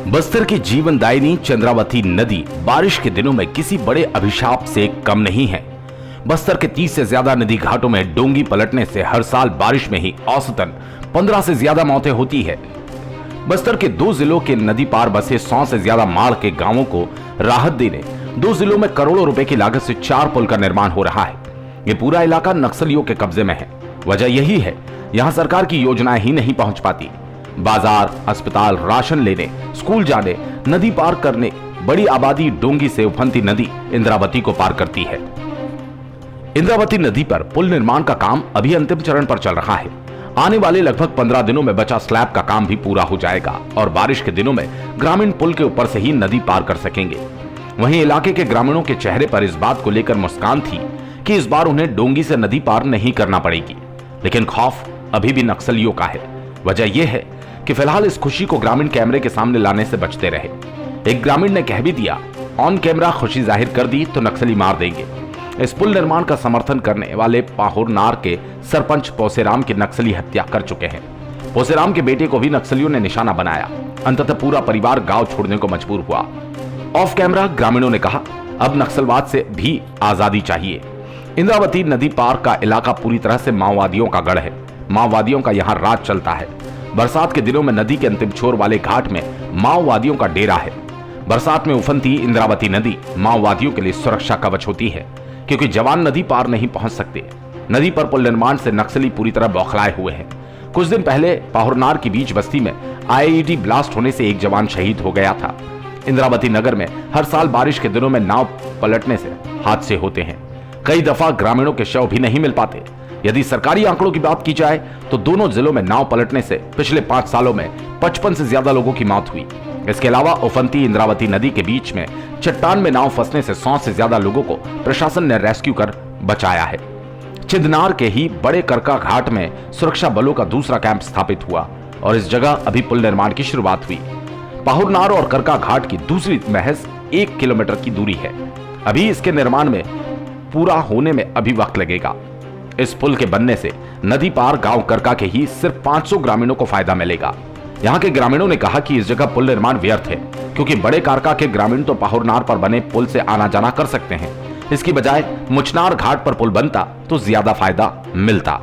बस्तर की जीवनदायिनी चंद्रावती नदी बारिश के दिनों में किसी बड़े अभिशाप से कम नहीं है। बस्तर के 30 से ज्यादा नदी घाटों में डोंगी पलटने से हर साल बारिश में ही औसतन 15 से ज्यादा मौतें होती है। बस्तर के 2 जिलों के नदी पार बसे 100 से ज्यादा माड़ के गांवों को राहत देने 2 जिलों में करोड़ों रुपए की लागत से 4 पुल का निर्माण हो रहा है। ये पूरा इलाका नक्सलियों के कब्जे में है। वजह यही है, यहां सरकार की योजनाएं ही नहीं पहुंच पाती। बाजार, अस्पताल, राशन लेने, स्कूल जाने, नदी पार करने बड़ी आबादी डोंगी से उफनती नदी इंद्रावती को पार करती है। इंद्रावती नदी पर पुल निर्माण का काम अभी अंतिम चरण पर चल रहा है। आने वाले लगभग 15 दिनों में बचा स्लैब का काम भी पूरा हो जाएगा और बारिश के दिनों में ग्रामीण पुल के ऊपर से ही नदी पार कर सकेंगे। वहीं इलाके के ग्रामीणों के चेहरे पर इस बात को लेकर मुस्कान थी कि इस बार उन्हें डोंगी से नदी पार नहीं करना पड़ेगी, लेकिन खौफ अभी भी नक्सलियों का है। वजह यह है कि फिलहाल इस खुशी को ग्रामीण कैमरे के सामने लाने से बचते रहे। एक ग्रामीण ने कह भी दिया, ऑन कैमरा खुशी जाहिर कर दी तो नक्सली मार देंगे। इस पुल निर्माण का समर्थन करने वाले पाहुरनार के सरपंच पोसेराम की नक्सली हत्या कर चुके हैं। पोसेराम के बेटे को भी नक्सलियों ने निशाना बनाया। अंततः पूरा परिवार गांव छोड़ने को मजबूर हुआ। ऑफ कैमरा ग्रामीणों ने कहा, अब नक्सलवाद से भी आजादी चाहिए। इंद्रावती नदी पार का इलाका पूरी तरह से माओवादियों का गढ़ है। माओवादियों का यहाँ राज चलता है। बरसात के दिनों में नदी के अंतिम छोर वाले घाट में माओवादियों का डेरा है। बरसात में उफनती इंद्रावती नदी माओवादियों के लिए सुरक्षा कवच होती है, क्योंकि जवान नदी पार नहीं पहुंच सकते। नदी पर पुल निर्माण से नक्सली पूरी तरह बौखलाए हुए हैं। कुछ दिन पहले पाहुरनार की बीच बस्ती में आईईडी ब्लास्ट होने से एक जवान शहीद हो गया था। इंद्रावती नगर में हर साल बारिश के दिनों में नाव पलटने से हादसे होते हैं। कई दफा ग्रामीणों के शव भी नहीं मिल पाते। यदि सरकारी आंकड़ों की बात की जाए तो दोनों जिलों में नाव पलटने से पिछले 5 सालों में 55 से ज्यादा लोगों की मौत हुई। इसके अलावा उफनती इंद्रावती नदी के बीच में चट्टान में नाव फंसने से 100 से ज्यादा लोगों को प्रशासन ने रेस्क्यू कर बचाया है। चिदनार के ही बड़े करका घाट में सुरक्षा बलों का दूसरा कैंप स्थापित हुआ और इस जगह अभी पुल निर्माण की शुरुआत हुई। पाहुरनार और करका घाट की दूसरी महज 1 किलोमीटर की दूरी है। अभी इसके निर्माण में पूरा होने में अभी वक्त लगेगा। इस पुल के बनने से नदी पार गांव करका के ही सिर्फ 500 ग्रामीणों को फायदा मिलेगा। यहां के ग्रामीणों ने कहा कि इस जगह पुल निर्माण व्यर्थ है, क्योंकि बड़े कारका के ग्रामीण तो पाहुरनार पर बने पुल से आना जाना कर सकते हैं। इसकी बजाय मुचनार घाट पर पुल बनता तो ज्यादा फायदा मिलता।